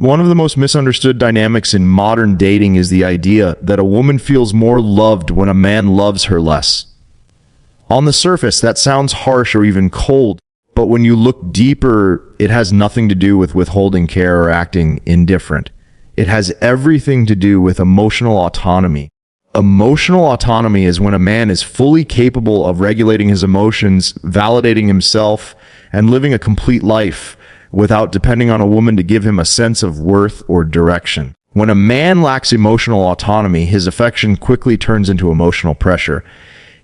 One of the most misunderstood dynamics in modern dating is the idea that a woman feels more loved when a man loves her less. On the surface, that sounds harsh or even cold, but when you look deeper, it has nothing to do with withholding care or acting indifferent. It has everything to do with emotional autonomy. Emotional autonomy is when a man is fully capable of regulating his emotions, validating himself, and living a complete life without depending on a woman to give him a sense of worth or direction. When a man lacks emotional autonomy, his affection quickly turns into emotional pressure.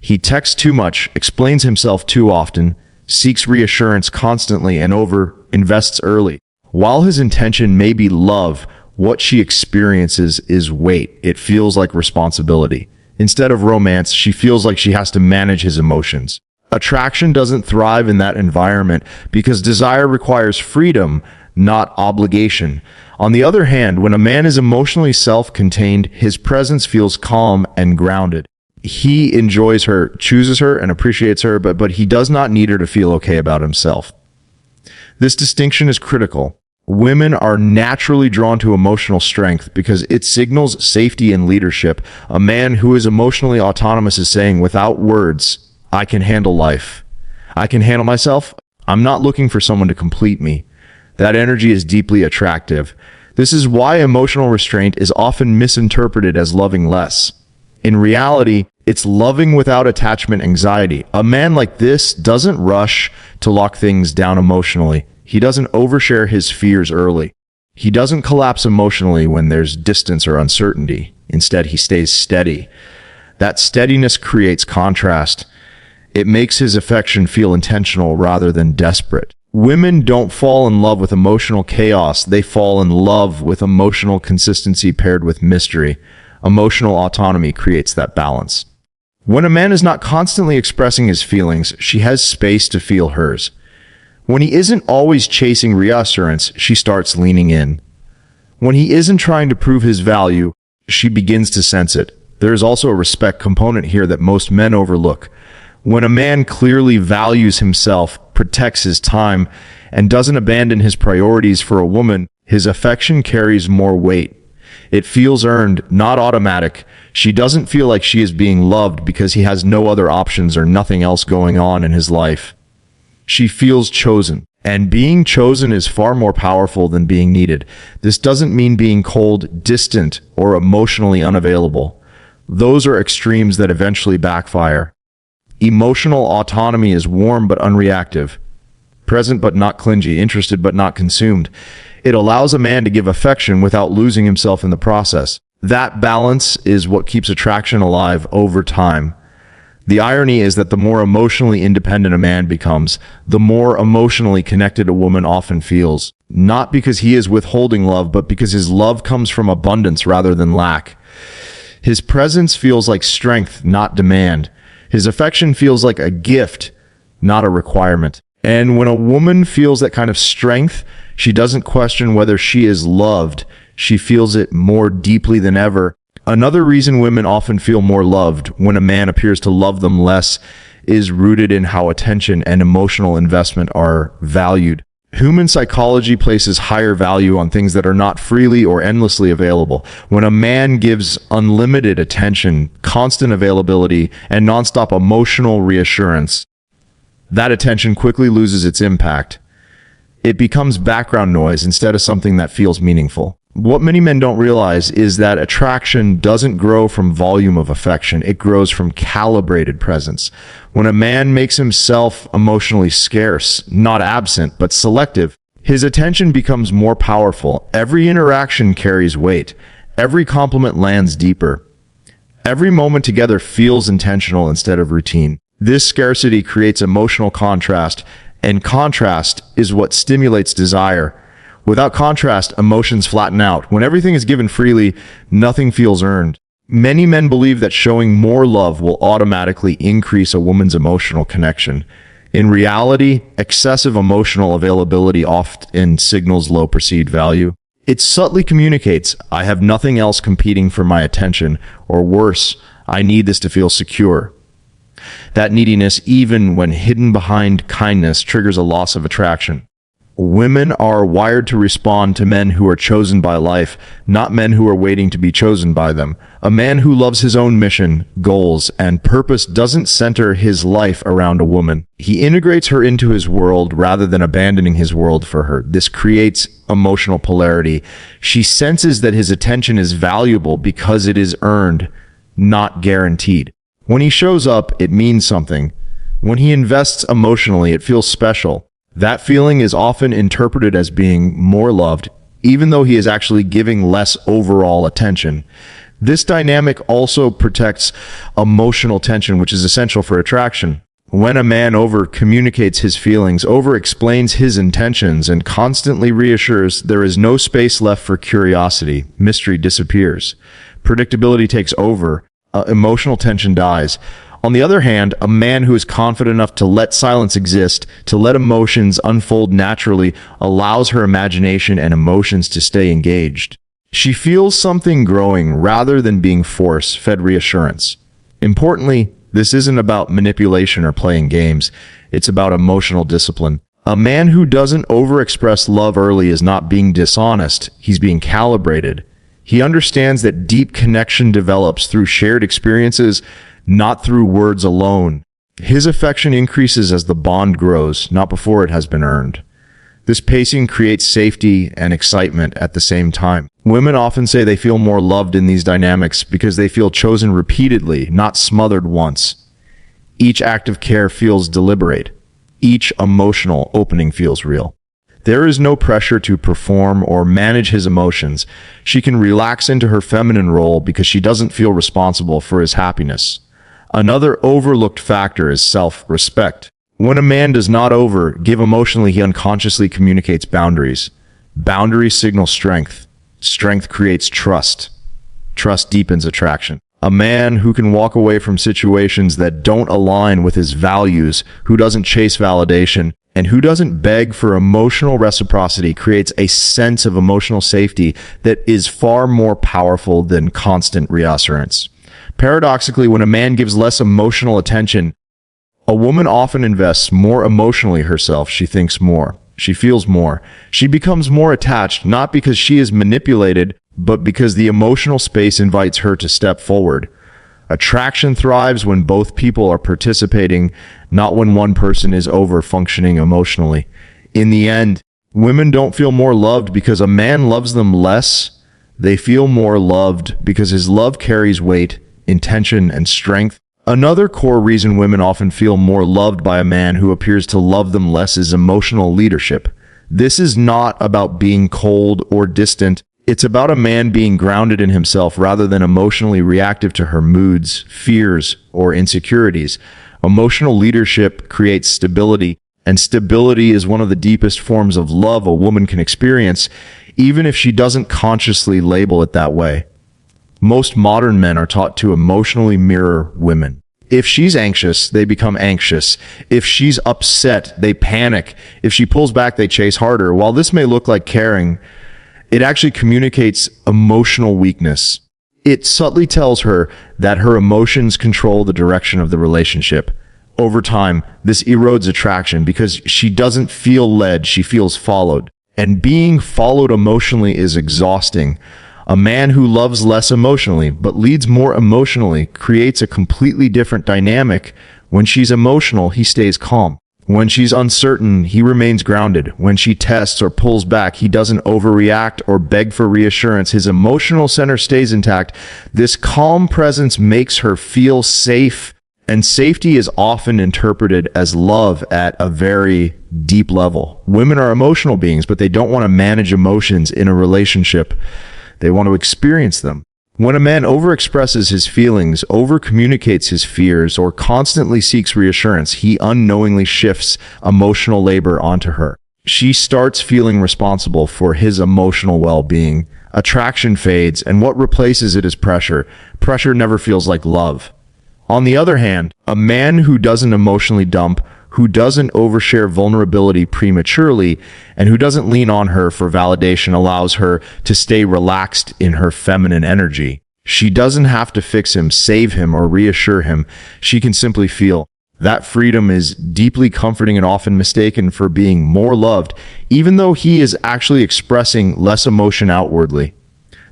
He texts too much, explains himself too often, seeks reassurance constantly, and over-invests early. While his intention may be love, what she experiences is weight. It feels like responsibility. Instead of romance, she feels like she has to manage his emotions. Attraction doesn't thrive in that environment because desire requires freedom, not obligation. On the other hand, when a man is emotionally self-contained, his presence feels calm and grounded. He enjoys her, chooses her, and appreciates her, but he does not need her to feel okay about himself. This distinction is critical. Women are naturally drawn to emotional strength because it signals safety and leadership. A man who is emotionally autonomous is saying, without words, I can handle life. I can handle myself. I'm not looking for someone to complete me. That energy is deeply attractive. This is why emotional restraint is often misinterpreted as loving less. In reality, it's loving without attachment anxiety. A man like this doesn't rush to lock things down emotionally. He doesn't overshare his fears early. He doesn't collapse emotionally when there's distance or uncertainty. Instead, he stays steady. That steadiness creates contrast. It makes his affection feel intentional rather than desperate. Women don't fall in love with emotional chaos. They fall in love with emotional consistency paired with mystery. Emotional autonomy creates that balance. When a man is not constantly expressing his feelings, she has space to feel hers. When he isn't always chasing reassurance, she starts leaning in. When he isn't trying to prove his value, she begins to sense it. There is also a respect component here that most men overlook. When a man clearly values himself, protects his time, and doesn't abandon his priorities for a woman, his affection carries more weight. It feels earned, not automatic. She doesn't feel like she is being loved because he has no other options or nothing else going on in his life. She feels chosen, and being chosen is far more powerful than being needed. This doesn't mean being cold, distant, or emotionally unavailable. Those are extremes that eventually backfire. Emotional autonomy is warm but unreactive, present but not clingy, interested but not consumed. It allows a man to give affection without losing himself in the process. That balance is what keeps attraction alive over time. The irony is that the more emotionally independent a man becomes, the more emotionally connected a woman often feels. Not because he is withholding love, but because his love comes from abundance rather than lack. His presence feels like strength, not demand. His affection feels like a gift, not a requirement. And when a woman feels that kind of strength, she doesn't question whether she is loved. She feels it more deeply than ever. Another reason women often feel more loved when a man appears to love them less is rooted in how attention and emotional investment are valued. Human psychology places higher value on things that are not freely or endlessly available. When a man gives unlimited attention, constant availability, and nonstop emotional reassurance, that attention quickly loses its impact. It becomes background noise instead of something that feels meaningful. What many men don't realize is that attraction doesn't grow from volume of affection. It grows from calibrated presence. When a man makes himself emotionally scarce, not absent, but selective, his attention becomes more powerful. Every interaction carries weight. Every compliment lands deeper. Every moment together feels intentional instead of routine. This scarcity creates emotional contrast, and contrast is what stimulates desire. Without contrast, emotions flatten out. When everything is given freely, nothing feels earned. Many men believe that showing more love will automatically increase a woman's emotional connection. In reality, excessive emotional availability often signals low perceived value. It subtly communicates, I have nothing else competing for my attention, or worse, I need this to feel secure. That neediness, even when hidden behind kindness, triggers a loss of attraction. Women are wired to respond to men who are chosen by life, not men who are waiting to be chosen by them. A man who loves his own mission, goals, and purpose doesn't center his life around a woman. He integrates her into his world rather than abandoning his world for her. This creates emotional polarity. She senses that his attention is valuable because it is earned, not guaranteed. When he shows up, it means something. When he invests emotionally, it feels special. That feeling is often interpreted as being more loved, even though he is actually giving less overall attention. This dynamic also protects emotional tension, which is essential for attraction. When a man over-communicates his feelings, over-explains his intentions, and constantly reassures, there is no space left for curiosity. Mystery disappears. Predictability takes over. Emotional tension dies. On the other hand, a man who is confident enough to let silence exist, to let emotions unfold naturally, allows her imagination and emotions to stay engaged. She feels something growing rather than being force-fed reassurance. Importantly, this isn't about manipulation or playing games. It's about emotional discipline. A man who doesn't overexpress love early is not being dishonest. He's being calibrated. He understands that deep connection develops through shared experiences, not through words alone. His affection increases as the bond grows, not before it has been earned. This pacing creates safety and excitement at the same time. Women often say they feel more loved in these dynamics because they feel chosen repeatedly, not smothered once. Each act of care feels deliberate. Each emotional opening feels real. There is no pressure to perform or manage his emotions. She can relax into her feminine role because she doesn't feel responsible for his happiness. Another overlooked factor is self-respect. When a man does not give emotionally, he unconsciously communicates boundaries. Boundaries signal strength. Strength creates trust. Trust deepens attraction. A man who can walk away from situations that don't align with his values, who doesn't chase validation, and who doesn't beg for emotional reciprocity creates a sense of emotional safety that is far more powerful than constant reassurance. Paradoxically, when a man gives less emotional attention, a woman often invests more emotionally herself. She thinks more. She feels more. She becomes more attached, not because she is manipulated, but because the emotional space invites her to step forward. Attraction thrives when both people are participating, not when one person is over-functioning emotionally. In the end, women don't feel more loved because a man loves them less. They feel more loved because his love carries weight, intention, and strength. Another core reason women often feel more loved by a man who appears to love them less is emotional leadership. This is not about being cold or distant. It's about a man being grounded in himself rather than emotionally reactive to her moods, fears, or insecurities. Emotional leadership creates stability, and stability is one of the deepest forms of love a woman can experience, even if she doesn't consciously label it that way. Most modern men are taught to emotionally mirror women. If she's anxious, they become anxious. If she's upset, they panic. If she pulls back, they chase harder. While this may look like caring, it actually communicates emotional weakness. It subtly tells her that her emotions control the direction of the relationship. Over time, this erodes attraction because she doesn't feel led, she feels followed. And being followed emotionally is exhausting. A man who loves less emotionally but leads more emotionally creates a completely different dynamic. When she's emotional, he stays calm. When she's uncertain, he remains grounded. When she tests or pulls back, he doesn't overreact or beg for reassurance. His emotional center stays intact. This calm presence makes her feel safe, and safety is often interpreted as love at a very deep level. Women are emotional beings, but they don't want to manage emotions in a relationship. They want to experience them. When a man overexpresses his feelings, overcommunicates his fears, or constantly seeks reassurance, he unknowingly shifts emotional labor onto her. She starts feeling responsible for his emotional well-being. Attraction fades, and what replaces it is pressure. Pressure never feels like love. On the other hand, a man who doesn't emotionally dump, who doesn't overshare vulnerability prematurely, and who doesn't lean on her for validation allows her to stay relaxed in her feminine energy. She doesn't have to fix him, save him, or reassure him. She can simply feel. That freedom is deeply comforting and often mistaken for being more loved, even though he is actually expressing less emotion outwardly.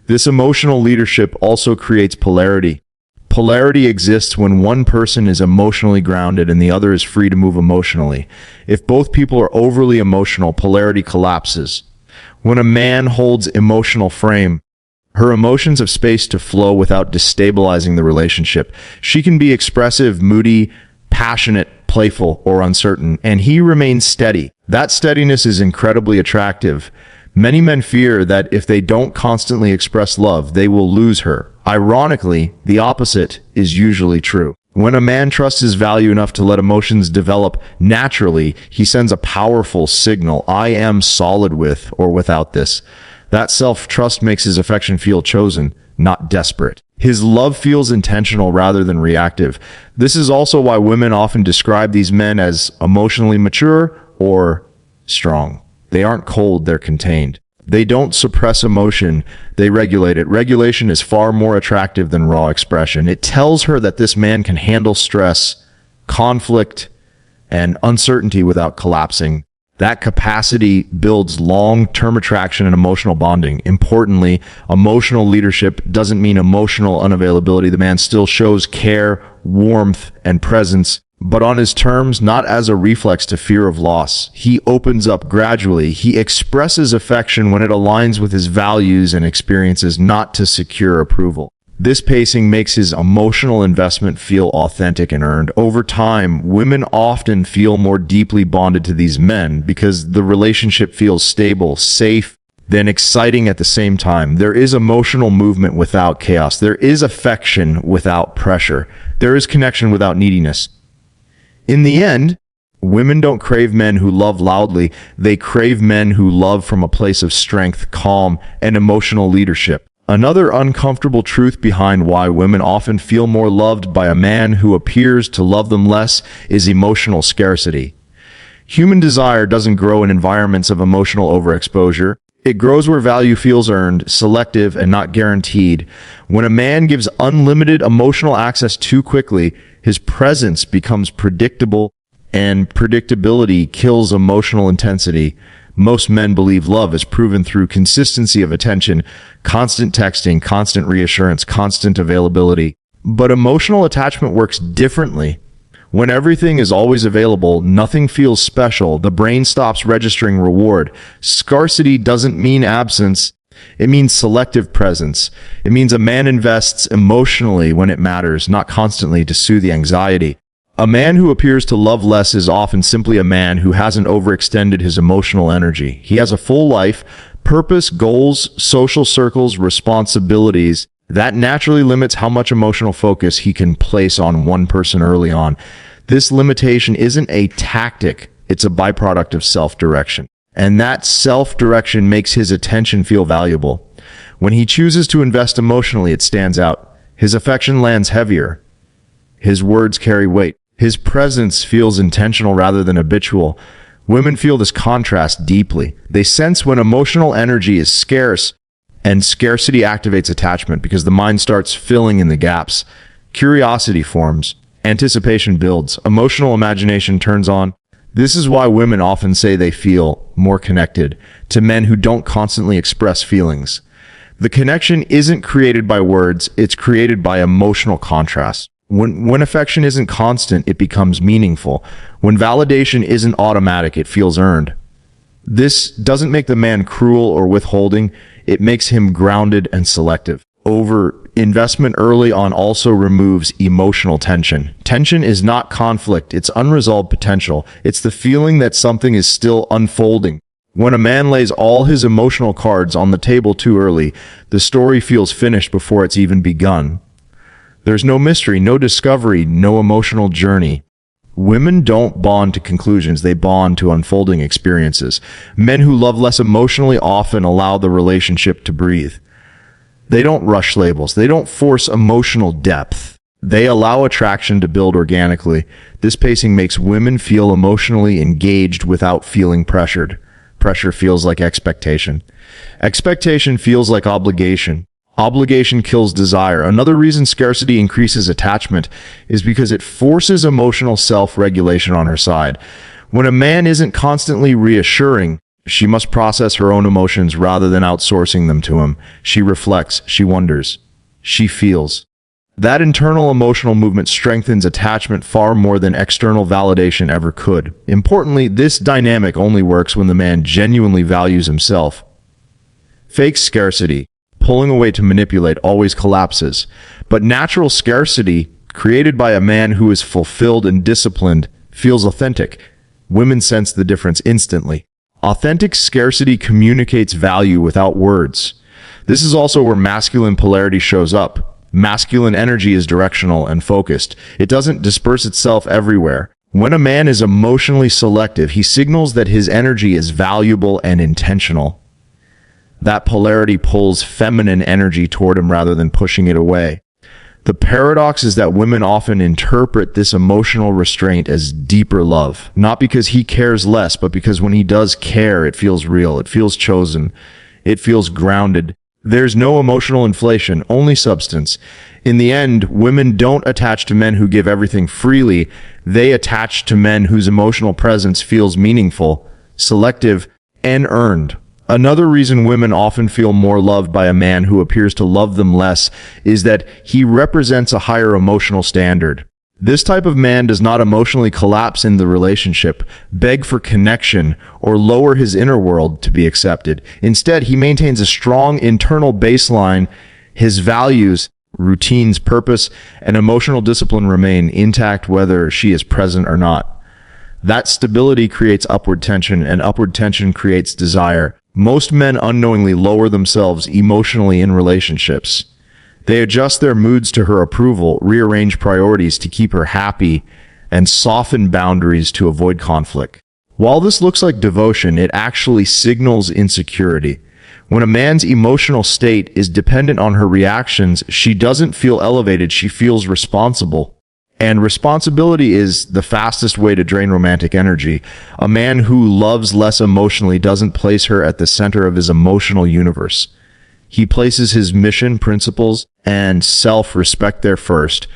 This emotional leadership also creates polarity. Polarity exists when one person is emotionally grounded and the other is free to move emotionally. If both people are overly emotional, polarity collapses. When a man holds emotional frame, her emotions have space to flow without destabilizing the relationship. She can be expressive, moody, passionate, playful, or uncertain, and he remains steady. That steadiness is incredibly attractive. Many men fear that if they don't constantly express love, they will lose her. Ironically, the opposite is usually true. When a man trusts his value enough to let emotions develop naturally, he sends a powerful signal: I am solid with or without this. That self-trust makes his affection feel chosen, not desperate. His love feels intentional rather than reactive. This is also why women often describe these men as emotionally mature or strong. They aren't cold, they're contained. They don't suppress emotion, they regulate it. Regulation is far more attractive than raw expression. It tells her that this man can handle stress, conflict, and uncertainty without collapsing. That capacity builds long-term attraction and emotional bonding. Importantly, emotional leadership doesn't mean emotional unavailability. The man still shows care, warmth, and presence, but on his terms, not as a reflex to fear of loss. He opens up gradually. He expresses affection when it aligns with his values and experiences, not to secure approval. This pacing makes his emotional investment feel authentic and earned. Over time, women often feel more deeply bonded to these men because the relationship feels stable, safe, then exciting at the same time. There is emotional movement without chaos. There is affection without pressure. There is connection without neediness. In the end, women don't crave men who love loudly. They crave men who love from a place of strength, calm, and emotional leadership. Another uncomfortable truth behind why women often feel more loved by a man who appears to love them less is emotional scarcity. Human desire doesn't grow in environments of emotional overexposure. It grows where value feels earned, selective, and not guaranteed. When a man gives unlimited emotional access too quickly, his presence becomes predictable, and predictability kills emotional intensity. Most men believe love is proven through consistency of attention, constant texting, constant reassurance, constant availability. But emotional attachment works differently. When everything is always available, nothing feels special. The brain stops registering reward. Scarcity doesn't mean absence. It means selective presence. It means a man invests emotionally when it matters, not constantly to soothe the anxiety. A man who appears to love less is often simply a man who hasn't overextended his emotional energy. He has a full life, purpose, goals, social circles, responsibilities. That naturally limits how much emotional focus he can place on one person early on. This limitation isn't a tactic, it's a byproduct of self-direction. And that self-direction makes his attention feel valuable. When he chooses to invest emotionally, it stands out. His affection lands heavier. His words carry weight. His presence feels intentional rather than habitual. Women feel this contrast deeply. They sense when emotional energy is scarce, and scarcity activates attachment because the mind starts filling in the gaps. Curiosity forms. Anticipation builds. Emotional imagination turns on. This is why women often say they feel more connected to men who don't constantly express feelings. The connection isn't created by words, it's created by emotional contrast. When affection isn't constant, it becomes meaningful. When validation isn't automatic, it feels earned. This doesn't make the man cruel or withholding, it makes him grounded and selective. Investment early on also removes emotional tension. Tension is not conflict, it's unresolved potential. It's the feeling that something is still unfolding. When a man lays all his emotional cards on the table too early, the story feels finished before it's even begun. There's no mystery, no discovery, no emotional journey. Women don't bond to conclusions, they bond to unfolding experiences. Men who love less emotionally often allow the relationship to breathe. They don't rush labels, they don't force emotional depth. They allow attraction to build organically. This pacing makes women feel emotionally engaged without feeling pressured. Pressure feels like expectation. Expectation feels like obligation. Obligation kills desire. Another reason scarcity increases attachment is because it forces emotional self-regulation on her side. When a man isn't constantly reassuring, she must process her own emotions rather than outsourcing them to him. She reflects, she wonders, she feels. That internal emotional movement strengthens attachment far more than external validation ever could. Importantly, this dynamic only works when the man genuinely values himself. Fake scarcity, pulling away to manipulate, always collapses. But natural scarcity, created by a man who is fulfilled and disciplined, feels authentic. Women sense the difference instantly. Authentic scarcity communicates value without words. This is also where masculine polarity shows up. Masculine energy is directional and focused. It doesn't disperse itself everywhere. When a man is emotionally selective, he signals that his energy is valuable and intentional. That polarity pulls feminine energy toward him rather than pushing it away. The paradox is that women often interpret this emotional restraint as deeper love, not because he cares less, but because when he does care, it feels real, it feels chosen, it feels grounded. There's no emotional inflation, only substance. In the end, women don't attach to men who give everything freely. They attach to men whose emotional presence feels meaningful, selective, and earned. Another reason women often feel more loved by a man who appears to love them less is that he represents a higher emotional standard. This type of man does not emotionally collapse in the relationship, beg for connection, or lower his inner world to be accepted. Instead, he maintains a strong internal baseline. His values, routines, purpose, and emotional discipline remain intact whether she is present or not. That stability creates upward tension, and upward tension creates desire. Most men unknowingly lower themselves emotionally in relationships. They adjust their moods to her approval, rearrange priorities to keep her happy, and soften boundaries to avoid conflict. While this looks like devotion, it actually signals insecurity. When a man's emotional state is dependent on her reactions, she doesn't feel elevated, she feels responsible. And responsibility is the fastest way to drain romantic energy. A man who loves less emotionally doesn't place her at the center of his emotional universe. He places his mission, principles, and self-respect there first.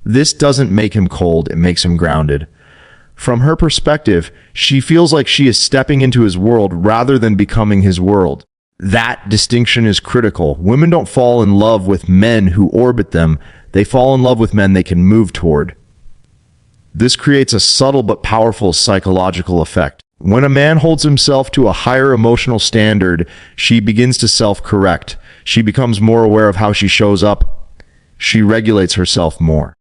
This doesn't make him cold, it makes him grounded. From her perspective, she feels like she is stepping into his world rather than becoming his world. That distinction is critical. Women don't fall in love with men who orbit them. They fall in love with men they can move toward. This creates a subtle but powerful psychological effect. When a man holds himself to a higher emotional standard, she begins to self-correct. She becomes more aware of how she shows up. She regulates herself more.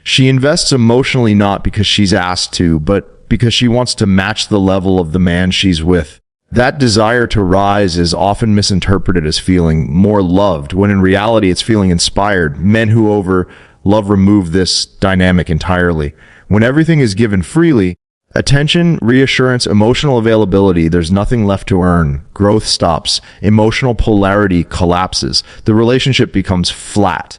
She invests emotionally not because she's asked to, but because she wants to match the level of the man she's with. That desire to rise is often misinterpreted as feeling more loved, when in reality it's feeling inspired. Men who over-love remove this dynamic entirely. When everything is given freely, attention, reassurance, emotional availability, there's nothing left to earn. Growth stops. Emotional polarity collapses. The relationship becomes flat.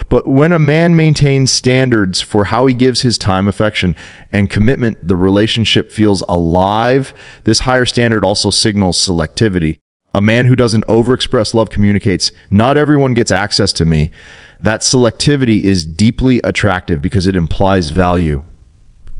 But when a man maintains standards for how he gives his time, affection, and commitment, the relationship feels alive. This higher standard also signals selectivity. A man who doesn't overexpress love communicates, "Not everyone gets access to me." That selectivity is deeply attractive because it implies value.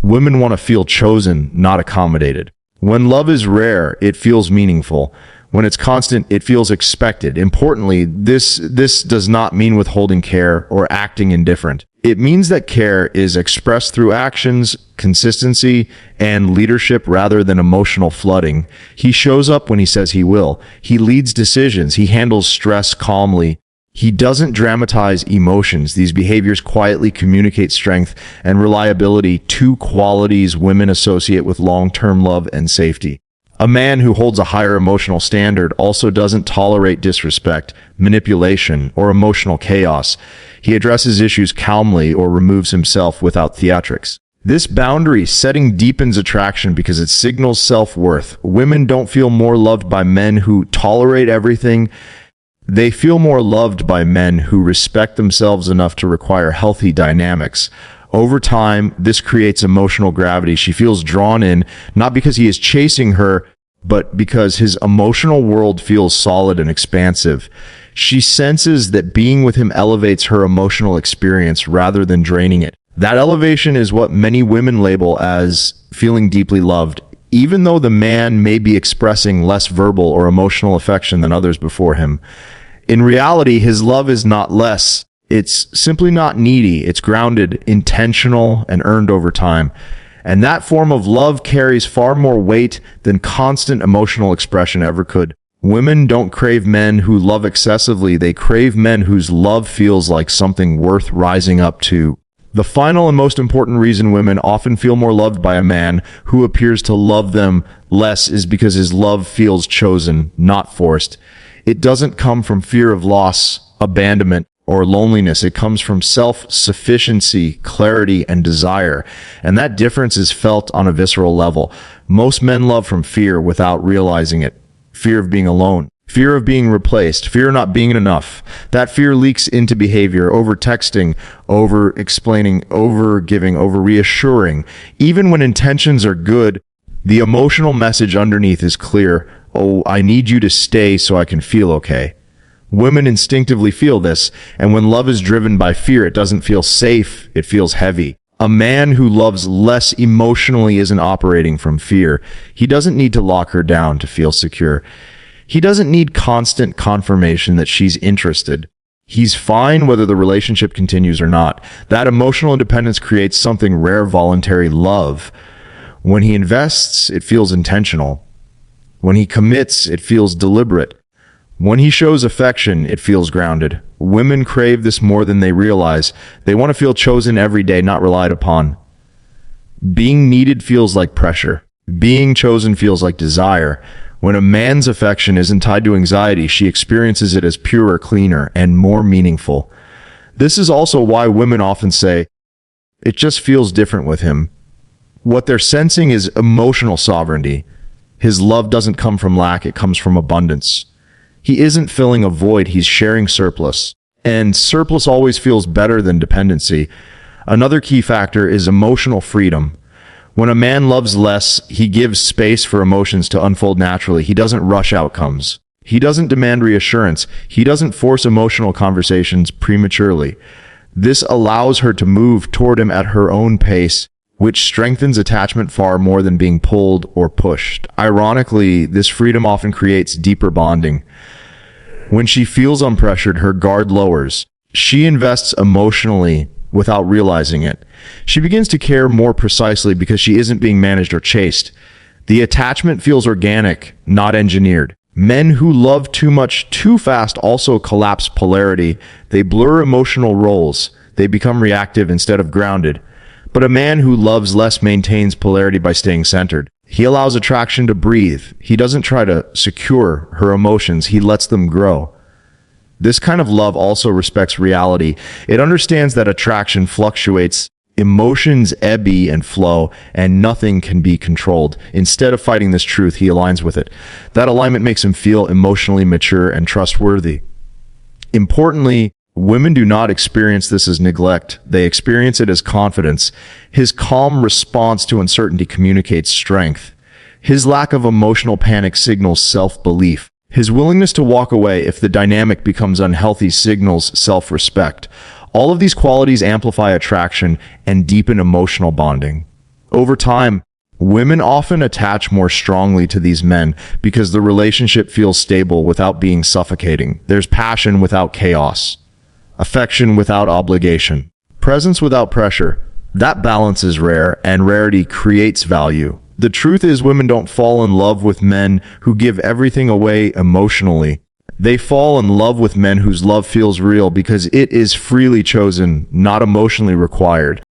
Women want to feel chosen, not accommodated. When love is rare, it feels meaningful. When it's constant, it feels expected. Importantly, this does not mean withholding care or acting indifferent. It means that care is expressed through actions, consistency, and leadership rather than emotional flooding. He shows up when he says he will. He leads decisions. He handles stress calmly. He doesn't dramatize emotions. These behaviors quietly communicate strength and reliability, two qualities women associate with long-term love and safety. A man who holds a higher emotional standard also doesn't tolerate disrespect, manipulation, or emotional chaos. He addresses issues calmly or removes himself without theatrics. This boundary setting deepens attraction because it signals self-worth. Women don't feel more loved by men who tolerate everything. They feel more loved by men who respect themselves enough to require healthy dynamics. Over time, this creates emotional gravity. She feels drawn in, not because he is chasing her, but because his emotional world feels solid and expansive. She senses that being with him elevates her emotional experience rather than draining it. That elevation is what many women label as feeling deeply loved, even though the man may be expressing less verbal or emotional affection than others before him. In reality, his love is not less. It's simply not needy. It's grounded, intentional, and earned over time. And that form of love carries far more weight than constant emotional expression ever could. Women don't crave men who love excessively. They crave men whose love feels like something worth rising up to. The final and most important reason women often feel more loved by a man who appears to love them less is because his love feels chosen, not forced. It doesn't come from fear of loss, abandonment, or loneliness. It comes from self-sufficiency, clarity, and desire. And that difference is felt on a visceral level. Most men love from fear without realizing it. Fear of being alone. Fear of being replaced, fear of not being enough. That fear leaks into behavior, over texting, over explaining, over giving, over reassuring. Even when intentions are good, the emotional message underneath is clear. Oh, I need you to stay so I can feel okay. Women instinctively feel this, and when love is driven by fear, it doesn't feel safe, it feels heavy. A man who loves less emotionally isn't operating from fear. He doesn't need to lock her down to feel secure. He doesn't need constant confirmation that she's interested. He's fine whether the relationship continues or not. That emotional independence creates something rare, voluntary love. When he invests, it feels intentional. When he commits, it feels deliberate. When he shows affection, it feels grounded. Women crave this more than they realize. They want to feel chosen every day, not relied upon. Being needed feels like pressure. Being chosen feels like desire. When a man's affection isn't tied to anxiety, she experiences it as purer, cleaner, and more meaningful. This is also why women often say, it just feels different with him. What they're sensing is emotional sovereignty. His love doesn't come from lack, it comes from abundance. He isn't filling a void, he's sharing surplus. And surplus always feels better than dependency. Another key factor is emotional freedom. When a man loves less, he gives space for emotions to unfold naturally. He doesn't rush outcomes. He doesn't demand reassurance. He doesn't force emotional conversations prematurely. This allows her to move toward him at her own pace, which strengthens attachment far more than being pulled or pushed. Ironically, this freedom often creates deeper bonding. When she feels unpressured, her guard lowers. She invests emotionally without realizing it. She begins to care more precisely because she isn't being managed or chased. The attachment feels organic, not engineered. Men who love too much too fast also collapse polarity. They blur emotional roles. They become reactive instead of grounded. But a man who loves less maintains polarity by staying centered. He allows attraction to breathe. He doesn't try to secure her emotions. He lets them grow. This kind of love also respects reality. It understands that attraction fluctuates, emotions ebb and flow, and nothing can be controlled. Instead of fighting this truth, he aligns with it. That alignment makes him feel emotionally mature and trustworthy. Importantly, women do not experience this as neglect. They experience it as confidence. His calm response to uncertainty communicates strength. His lack of emotional panic signals self-belief. His willingness to walk away if the dynamic becomes unhealthy signals self-respect. All of these qualities amplify attraction and deepen emotional bonding. Over time, women often attach more strongly to these men because the relationship feels stable without being suffocating. There's passion without chaos, affection without obligation, presence without pressure. That balance is rare, and rarity creates value. The truth is, women don't fall in love with men who give everything away emotionally. They fall in love with men whose love feels real because it is freely chosen, not emotionally required.